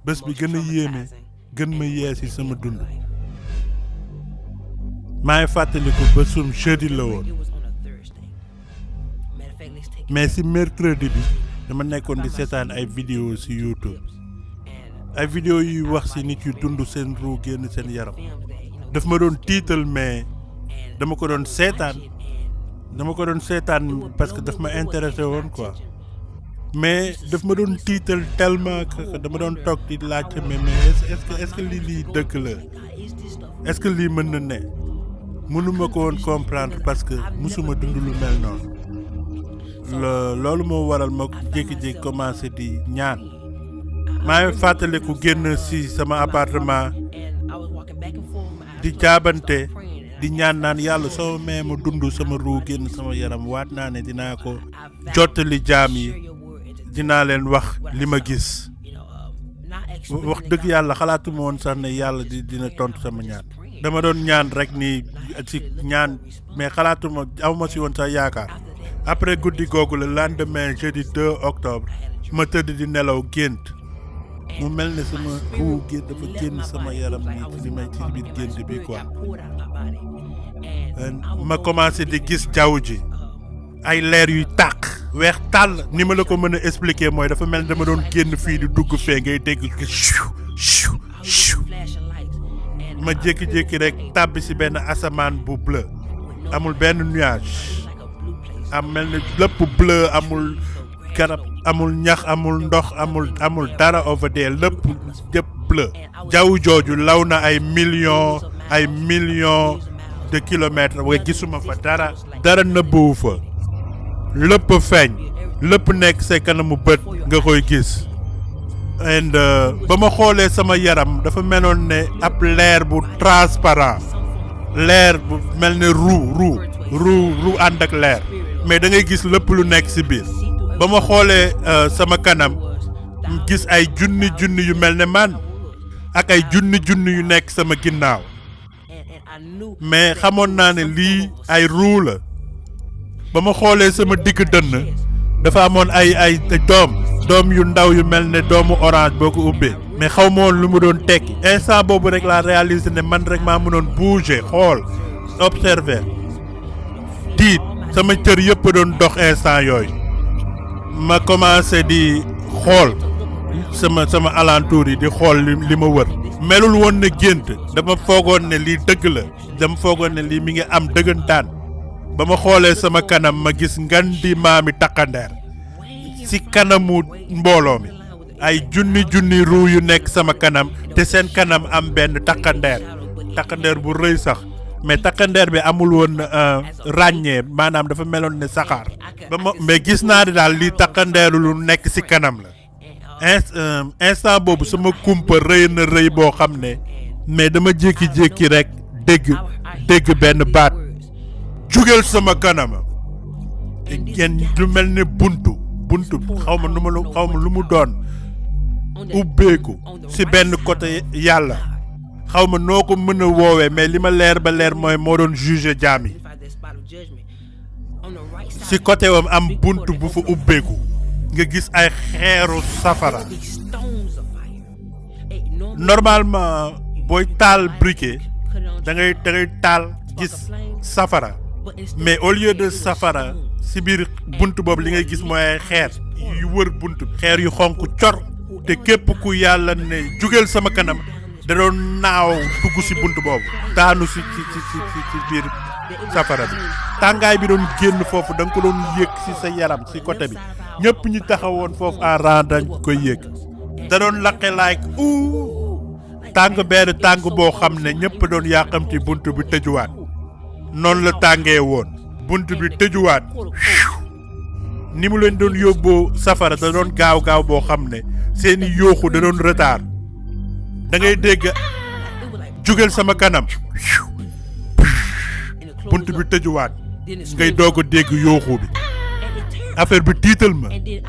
bés bi gën a yéeme gën ma yee si sama dund maa ngi fàttaliku bésum jeudi la woon mais si mercredi bi dama nekkoon di seetaan ay vidéo si YouTube ay vidéo yuy wax si nit yu dund seen ruu génn seen yaram daf ma doon tiital mais dama ko doon seetaan parce que daf ma intéressé woon quoi mais daf ma doon tiital tellement que dama doon toog di laajte mais est-ce que lii dëgg la est-ce que lii mën na ne mënuma ko woon comprendre parce que musuma dund lu mel noonu loolu moo waral ma jékki-jékki commencé di ñaan maa ngi fàttaliku génn si sama appartement di jaabante di ñaan naan yàlla soo mee ma dund sama ruu génn sama yaram waat naa ne dinaa ko jottali jaam yi dinaa leen wax li ma gis wax dëgg yàlla xalaatuma woon sax ne yàlla dina tontu sama ñaan dama doon ñaan rek ni ci ñaan mais xalaatuma awma si woon sax yaakaar après guddi googu le lendemain jeudi 2 octobre ma tëdd di nelaw gént mu mel ne sama ruu gént dafa génn sama yaram nii ci li may ci biir gént bi quoi ma commencé di gis jaww ji ay leer yuy tàq weex tàll ni ma la ko mën a expliquer mooy dafa mel ne dama doon génn fii di dugg fee ngay dégg ma jékki-jékki rek tàbbi si benn asamaan bu bleu amul benn nuage am mel ni lépp bleu amul garab amul ñax amul ndox amul dara over there lépp bleu jaww jooju law na ay millions de kilomètres waaye gisuma fa dara nëbbuwu fa lépp feeñ lépp nekk sa kanamu bët nga koy gis and ba ma xoolee sama yaram dafa meloon ne ab leer bu transparent leer bu mel ne roue ànd ak leer mais da ngay gis lépp lu nekk ci biir ba ma xoolee sama kanam gis ay junni yu mel ne man ak ay junni yu nekk sama ginnaaw mais xamoon naa ne lii ay roue la ba ma xoolee sama digg dënn dafa amoon ay doom yu ndaw yu mel ne doomu orange boo ko ubbee mais xaw ma woon lu mu doon tekki instant boobu rek laa réaliser ne man rek maa mënoon bouger xool observer tiit sama cër yëpp doon dox instant yooyu ma commencé di xool sama alentour yi di xool li ma wër melul woon ne gént dama foogoon ne lii dëgg la dama foogoon ne lii mi ngi am dëggantaan ba ma xoolee sama kanam ma gis ngandi maami takkandeer ci kanamu mbooloo mi ay junni ruu yu nekk sama kanam te seen kanam am benn takkandeer bu rëy sax mais takkandeer bi amul woon ràññee maanaam dafa meloon ne saxaar mais gis naa ne daal lii takkandeeru lu nekk ci kanam la instant boobu sama kumpa rëy na rëy boo xam ne mais dama jékki-jékki rek dégg benn baat jugeel sama kanama genn lu mel ne buntu xaw ma lu mu doon ubbeeku ci benn côté yàlla xaw ma noo ko mën a woowee mais li ma leer ba leer mooy moo doon juger jaam yi ci côté wam am buntu bu fa ubbeeku nga gis ay xeeru safara normalement booy taal briquet da ngay taal gis safara mais au lieu de safara ci biir bunt boobu li ngay gis mooy ay xeer yu wër bunt xeer yu xonk cor te képp ku yàlla ne jugeel sama kanam da doon naaw dugg ci bunt boobu daanu ci biir safara bi tàngaay bi doon génn foofu da nga ko doon yëg ci sa yaram ci côté bi ñëpp ñu taxawoon foofu en rang dañ koy yëg da doon laqe like tàng boo xam ne ñëpp doon yàqamti bunt bi tëjuwaat noonu la tàngee woon bunt bi tëjuwaat ni mu leen doon yóbboo safara da doon gaaw boo xam ne seeni yooxu da doon retard da ngay dégg jugeel sama kanam bunt bi tëjuwaat ngay doog a dégg yooxu bi affaire bi tiital ma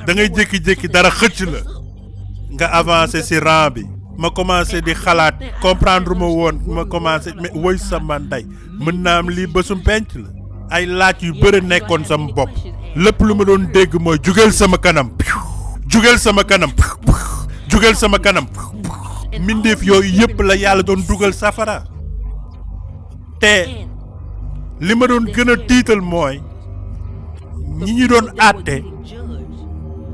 da ngay jékki-jékki dara xëcc la nga avancé ci rang bi ma commencé di xalaat comprendre ma woon ma commencé mais woy sama ndey mën naa am lii bésum penc la ay laaj yu bëri nekkoon sama bopp lépp lu ma doon dégg mooy jugeel sama kanam jugal sama kanam mbindeef yooyu yëpp la yàlla doon dugal safara te li ma doon gën a tiital mooy ñi ñu doon àtte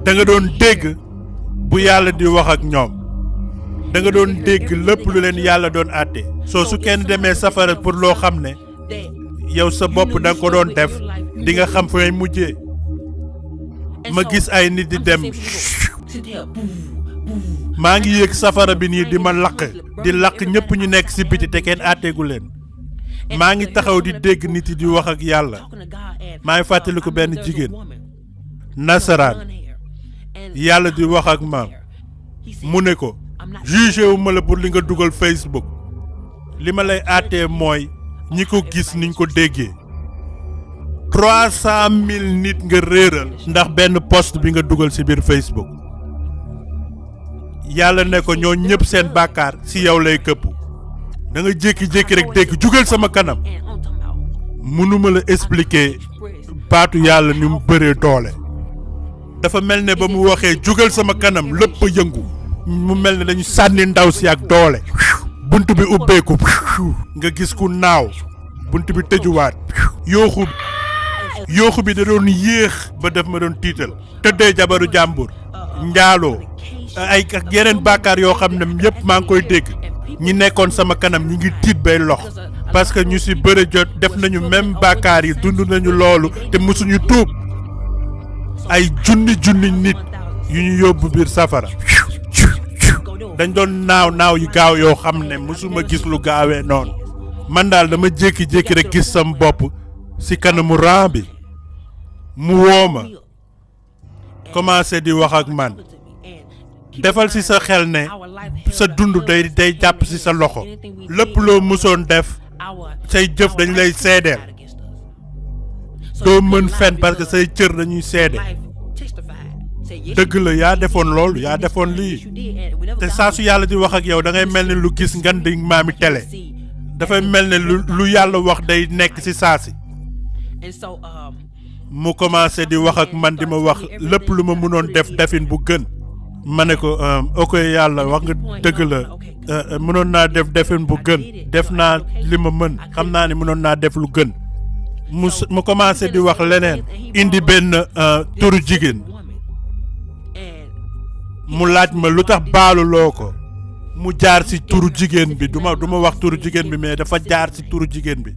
da nga doon dégg bu yàlla di wax ak ñoom da nga doon dégg lépp lu leen yàlla doon àtte soo su kenn demee safara pour loo xam ne yow sa bopp da nga ko doon def di nga xam fay mujjee ma gis ay nit di dem maa ngi yéeg safara bi nii di ma lakk ñëpp ñu nekk ci biti te kenn àtteegu leen maa ngi taxaw di dégg nit yi di wax ak yàlla maa ngi fàttaliku benn jigéen nasaraan yàlla di wax ak maam mu ne ko jugé wu ma la pour li nga dugal Facebook li ma lay àttee mooy ñi ko gis niñ ko déggee 300,000 nit nga réeral ndax benn post bi nga dugal ci biir Facebook yàlla ne ko ñoo ñëpp seen bàkkaar ci yow lay këpp da nga jékki-jékki rek dégg jugal sama kanam mënuma la expliquer baatu yàlla ni mu bëree doole dafa mel ne ba mu waxee jugal sama kanam lépp a yëngu mu mel ne dañu sànni ndaw si ak doole bunt bi ubbeeku nga gis ku naaw bunt bi tëjuwaat yooxu bi da doon yéex ba def ma doon tiital tëddee jabaru jàmbur njaaloo ay ak yeneen bàkkaar yoo xam ne yëpp maa ngi koy dégg ñi nekkoon sama kanam ñi ngi tiit bay lox parce que ñu ci bëre jot def nañu même bàkkaar yi dund nañu loolu te mësuñu tuub ay junni nit yu ñu yóbbu biir safara dañ doon naaw yu gaaw yoo xam ne mësuma gis lu gaawee noonu man daal dama jékki-jékki rek gis sam bopp ci kanamu rang bi mu woo ma commencé di wax ak man defal ci sa xel ne sa dund day jàpp ci sa loxo lépp loo mësoon def say jëf dañ lay seedeel doo mën fen parce que say cër dañuy seede dëgg la yaa defoon loolu yaa defoon lii te saa su yàlla di wax ak yow da ngay mel ne lu gis ngan di maami télé dafay mel ne lu yàlla wax day nekk ci saa si mu commencé di wax ak man di ma wax lépp lu ma mënoon def defin bu gën ma ne ko ok yàlla wax nga dëgg la mënoon naa def defin bu gën def naa li ma mën xam naa ne mënoon naa def lu gën mu commencé di wax leneen indi benn turu jigéen mu laaj ma lu tax baaluloo ko mu jaar ci turu jigéen bi du ma wax turu jigéen bi mais dafa jaar ci turu jigéen bi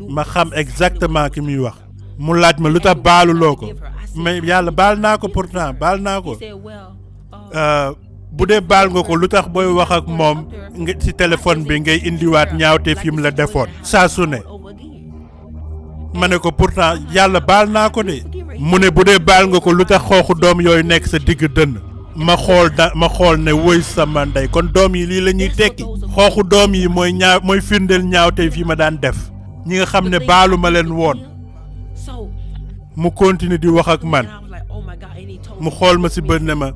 ma xam exactement ki muy wax mu laaj ma lu tax baaluloo ko mais yàlla baal naa ko pourtant baal naa ko bu dee baal nga ko lu tax booy wax ak moom nga ci téléphone bi ngay indiwaat ñaawte fi mu la defoon saa su ne ma ne ko pourtant yàlla baal naa ko de mu ne bu dee baal nga ko lu tax xooxu doom yooyu nekk sa digg dënn ma xool ne woy sama ndey kon doom yi lii la ñuy tekki xooxu doom yi mooy firndeel ñaawte fi ma daan def ñi nga xam ne baalu ma leen woon mu continue di wax ak man mu xool ma ci bët ne ma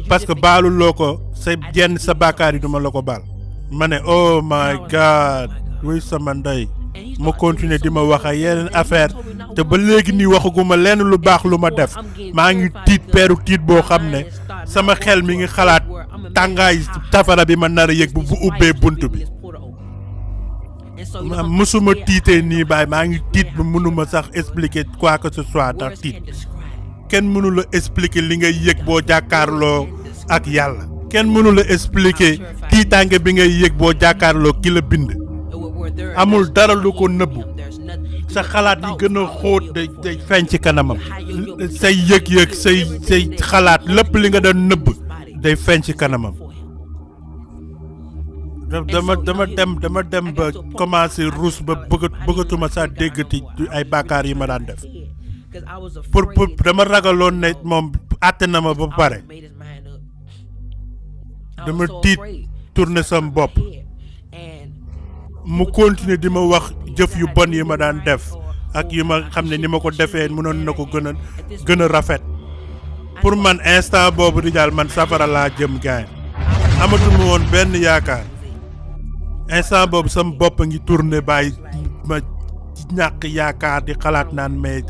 parce que baalu loo ko sa bàkkaar yi duma la ko baal ma ne oh my god woy sama ndey ma continuer di ma wax ak yeneen affaire te ba léegi nii waxaguma lenn lu baax lu ma def maa ngi tiit peeru tiit boo xam ne sama xel mi ngi xalaat tàngaay safara bi ma nar a yëg bu ubbee bunt bi mësuma tiitee nii baay maa ngi tiit ba mënuma sax expliquer quoi que ce soit ndax tiit kenn mënu la expliquer li ngay yëg boo jàkkaarloo ak yàlla kenn mënu la expliquer tiitaange bi ngay yëg boo jàkkaarloo ki la bind amul dara lu ko nëbbu sa xalaat yi gën a xóot day feeñ ci kanamam say yëg-yëg say xalaat lépp li nga doon nëbb day feeñ ci kanamam dama dem ba commencé ruus ba bëggatuma sax déggati ay bàkkaar yi ma daan def pour dama ragaloon ne moom àtte na ma ba pare dama tiit tourner sam bopp mu continuer di ma wax jëf yu bon yi ma daan def ak yi ma xam ne ni ma ko defee mënoon na ko gën a rafet pour man instant boobu di daal man safara laa jëm gaay amatuma woon benn yaakaar instant boobu sam bopp ngi tourner bàyyi ma ñàkk yaakaar di xalaat naan mais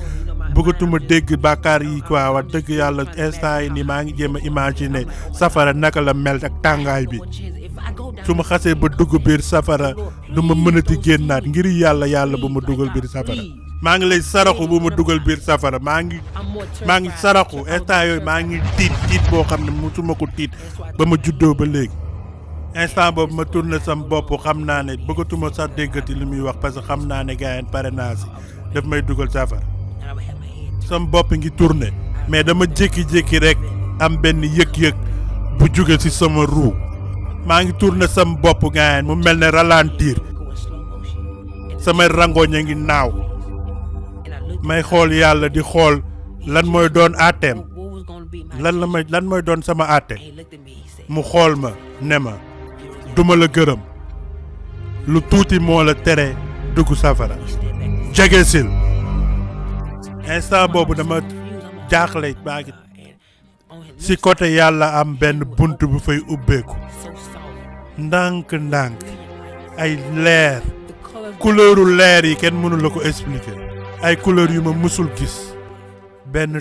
bëggatuma dégg bàkkaar yi quoi wax dëgg yàlla instant yi nii maa ngi jéem a imaginer safara naka la mel ak tàngaay bi su ma xasee ba dugg biir safara du ma mënati génnaat ngir yàlla bu ma dugal biir safara maa ngi lay saraxu bu ma dugal biir safara maa ngi saraxu instant yooyu maa ngi tiit boo xam ne musuma ko tiit ba ma juddoo ba léegi instant boobu ma tourné sam bopp xam naa ne bëggatuma sax déggati li muy wax parce que xam naa ne gars yi pare naa si daf may dugal safara sam bopp ngi tourné mais dama jékki-jékki rek am benn yëg-yëg bu jóge ci sama ruu maa ngi tourné sam bopp gars mu mel ne ralentir samay rangoñ a ngi naaw may xool yàlla di xool lan mooy doon àtteem lan mooy doon sama àtte mu xool ma ne ma duma la gërëm lu tuuti moo la tere dugg safara jegesil instant boobu dama jaaxle baa ngi si côté yàlla am benn bunt bu fay ubbeeku ndànk ay leer couleuru leer yi kenn mënu la ko expliquer ay couleur yu ma musul gis benn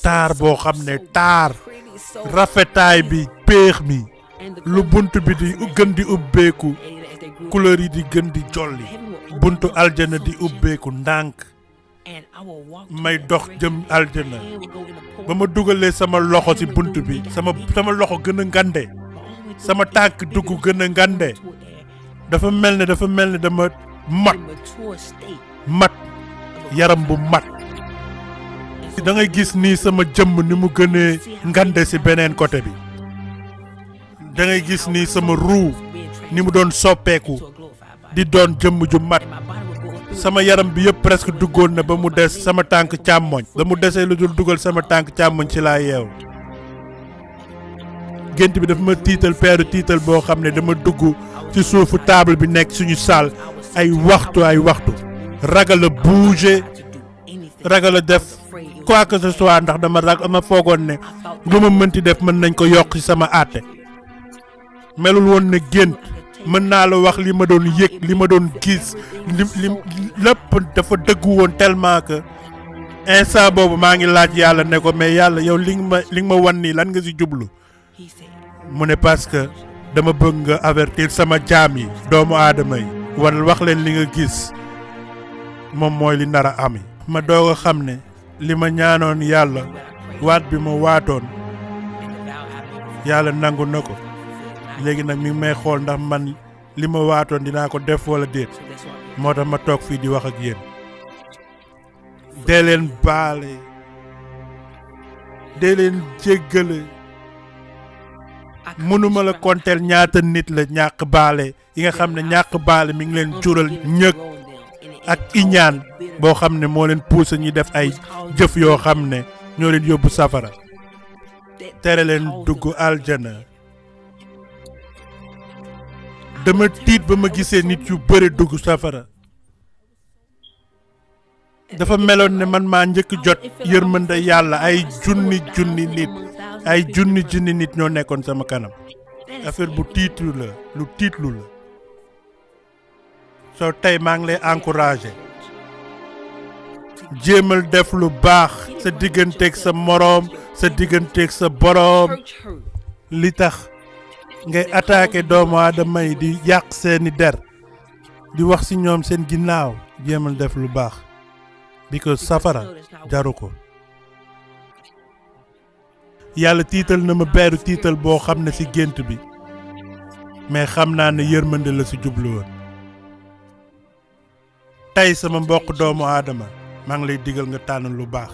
taar boo xam ne rafetaay bi péex mi lu bunt bi di gën di ubbeeku couleur yi di gën di jolli buntu aljana di ubbeeku ndànk may dox jëm aljana ba ma dugalee sama loxo ci bunt bi sama loxo gën a ngande sama tànk dugg gën a ngande dafa mel ne dama mat yaram bu mat da ngay gis nii sama jëmm ni mu gënee ngande ci beneen côté bi da ngay gis ni sama ruu ni mu doon soppeeku di doon jëmm ju mat sama yaram bi yëpp presque duggoon na ba mu des sama tànk càmmoñ ba mu desee lu dul dugal sama tànk càmmoñ ci laa yeew gént bi dafa ma tiital peeru tiital boo xam ne dama dugg ci suufu table bi nekk suñu salle ay waxtu ragal a bouger ragal a def quoi que ce soit ndax dama foogoon ne lu ma mënti def mën nañ ko yokk ci sama àtte melul woon ne gént mën naa la wax li ma doon yëg li ma doon gis li lépp dafa dëggu woon tellement que instant boobu maa ngi laaj yàlla ne ko mais yàlla yow li nga ma wan nii lan nga ci jublu mu ne parce que dama bëgg nga avertir sama jaam yi doomu aadama yi wala wax leen li nga gis moom mooy li nar a am ma doog a xam ne li ma ñaanoon yàlla waat bi ma waatoon yàlla nangu na ko léegi nag mi ngi may xool ndax man li ma waatoon dinaa ko def wala déet moo tax ma toog fii di wax ak yéen dee leen baale dee leen jéggale mënuma la konteel ñaata nit la ñàkk baale yi nga xam ne ñàkk baale mi ngi leen jural ñëg ak iñaan boo xam ne moo leen poussé ñuy def ay jëf yoo xam ne ñoo leen yóbbu safara tere leen dugg aljana dama tiit ba ma gisee nit yu bëri dugg safara dafa meloon ne man maa njëkk jot yërmande yàlla ay junni nit ñoo nekkoon sama kanam affaire bu tiitlu la lu tiitlu la soo tey maa ngi lay encourager jéemal def lu baax sa digganteeg sa moroom sa digganteeg sa boroom li tax ngay attaquer doomu aadama yi di yàq seeni der di wax ci ñoom seen ginnaaw jéemal def lu baax because safara jaru ko yàlla tiital na ma beeru tiital boo xam ne ci gént bi mais xam naa ne yërmande la ci jublu woon tey sama mbokk doomu aadama maa ngi lay digal nga tànn lu baax